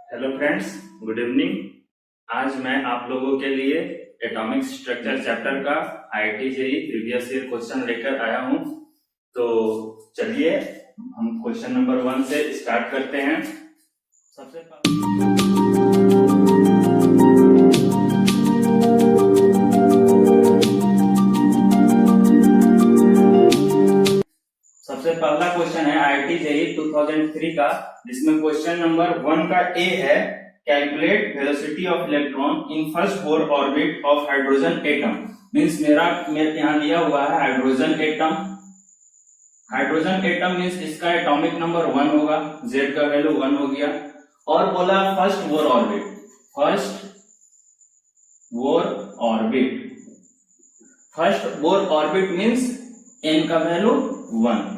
Hello friends, good evening. आज मैं आप लोगों के लिए एटॉमिक स्ट्रक्चर चैप्टर का IIT JEE previous year question लेकर आया हूं। तो चलिए हम क्वेश्चन नंबर 1 से स्टार्ट करते हैं। सबसे पहला क्वेश्चन है आईआईटी जेईई 2003 का, जिसमें क्वेश्चन नंबर 1 का ए है, calculate velocity of electron in first Bohr orbit of hydrogen atom. Means मेरा यहाँ दिया हुआ है hydrogen atom. Hydrogen atom means इसका एटॉमिक नंबर 1 होगा, Z का वैल्यू 1 हो गया। और बोला first Bohr orbit, first Bohr orbit, first Bohr orbit means n का वैल्यू 1।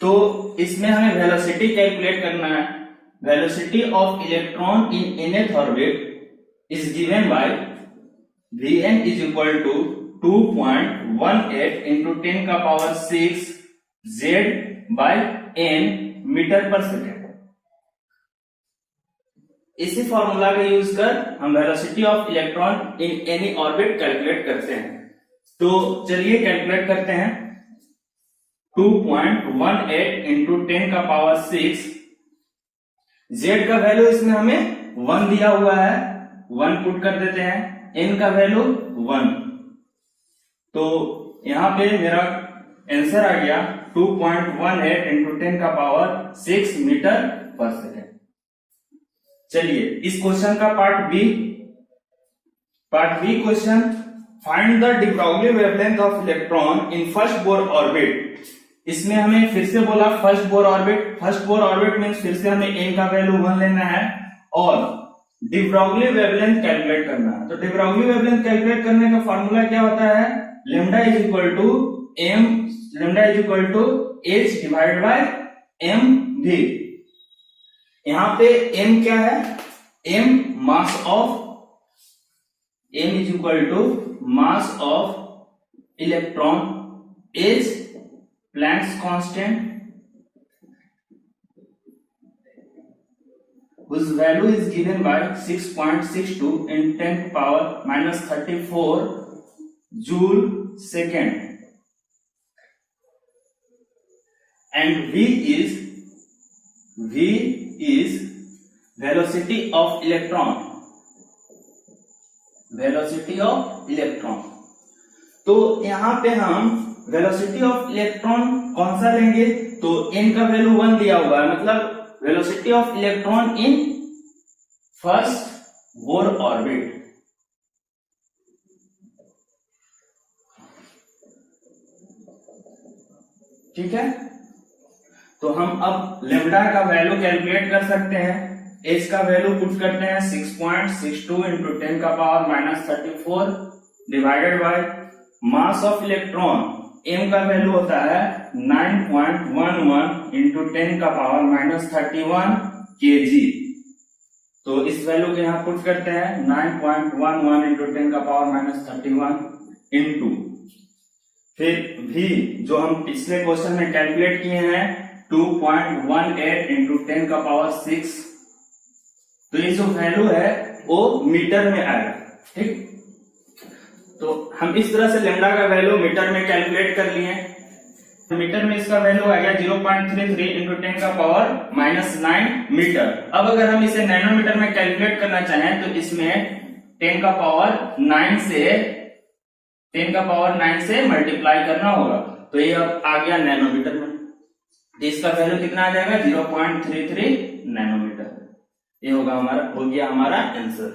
तो इसमें हमें वेलोसिटी कैलकुलेट करना है। Velocity of electron in nth orbit is given by Vn is equal to 2.18 into 10 का power 6 Z by n metre per second. इसी formula का use कर हम velocity of electron in any orbit calculate करते हैं। तो चलिए कैलकुलेट करते हैं। 2.18 इंटू 10 का पावर 6, Z का वैल्यू इसमें हमें 1 दिया हुआ है, 1 पुट कर देते हैं, n का वैल्यू 1। तो यहां पे मेरा आंसर आ गया 2.18 इंटू 10 का पावर 6 मीटर पर सेकेंड। चलिए इस क्वेश्चन का part B question, find the de Broglie wavelength of electron in first Bohr orbit. इसमें हमें फिर से बोला first Bohr orbit. First Bohr orbit means फिर से हमें n का वैल्यू 1 लेना है और de Broglie वेवलेंथ कैलकुलेट करना है। तो de Broglie वेवलेंथ कैलकुलेट करने का फॉर्मूला क्या होता है, lambda is equal to h divide by mv। यहां पे m क्या है, m mass of, m is equal to mass of electron, h Planck's constant whose value is given by 6.62 in 10 power minus 34 joule second, and v is velocity of electron, velocity of electron। तो यहां पे हम velocity of electron कौन सा लेंगे, तो n का value 1 दिया हुआ है, मतलब velocity of electron in first Bohr orbit. ठीक है, तो हम अब लेम्डा का वैल्यू कैलकुलेट कर सकते हैं। h का वैल्यू पुट करते हैं 6.62 इंटू 10 का power minus 34 divided by mass of electron, m का वैल्यू होता है 9.11 इंटू 10 का पावर माइनस 31 kg। तो इस वैल्यू को यहाँ पुट करते हैं 9.11 इंटू 10 का पावर माइनस 31 इंटू, फिर v जो हम पिछले क्वेश्चन में कैलकुलेट किए हैं 2.18 इंटू 10 का पावर 6। तो ये जो वैल्यू है वो मीटर में आएगा। ठीक, तो हम इस तरह से लेम्डा का वैल्यू मीटर में कैलकुलेट कर लिए। मीटर में इसका वैल्यू आ गया 0.33 इंटू 10 का पावर माइनस 9 मीटर। अब अगर हम इसे नैनोमीटर में कैलकुलेट करना चाहें तो इसमें 10 का पावर 9 से मल्टीप्लाई करना होगा। तो ये अब आ गया नैनोमीटर में, तो इसका वैल्यू कितना आ जाएगा 0.33 नैनोमीटर। ये हो गया हमारा आंसर।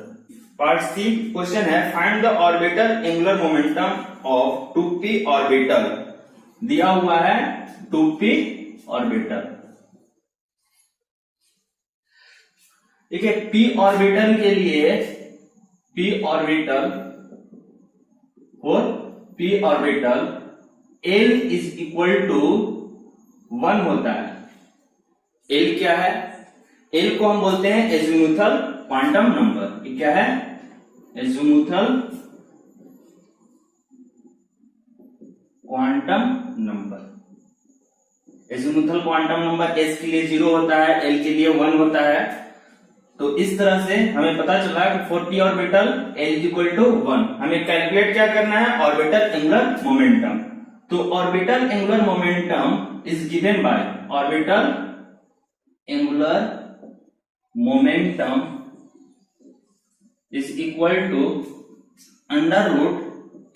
पार्ट सी क्वेश्चन है, find the orbital angular momentum of 2p orbital. दिया हुआ है 2p ऑर्बिटल। ठीक है, p ऑर्बिटल के लिए p orbital L is equal to 1 होता है। L क्या है, L को हम बोलते हैं एजीमुथल क्वांटम नंबर। ये क्या है, azimuthal quantum number. Azimuthal quantum number s के लिए 0 होता है, l के लिए 1 होता है। तो इस तरह से हमें पता चला कि for p orbital l is equal to 1 हमें कैलकुलेट क्या करना है, ऑर्बिटल एंगुलर मोमेंटम। तो orbital angular momentum is given by orbital angular momentum is equal to under root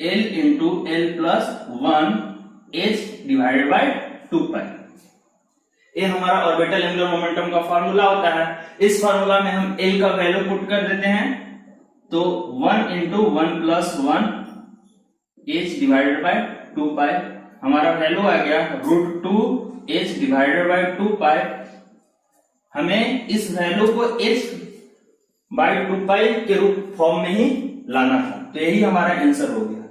l into l plus 1 h divided by 2 pi. ये हमारा orbital angular momentum का formula होता है। इस फार्मूला में हम l का वैल्यू पुट कर देते हैं, तो 1 into 1 plus 1 h divided by 2 पाई हमारा वैल्यू आ गया रूट 2 h डिवाइडेड बाय 2 पाई। हमें इस वैल्यू को h बाय 2 पाई के रूप फॉर्म में ही लाना था, तो यही हमारा आंसर हो गया।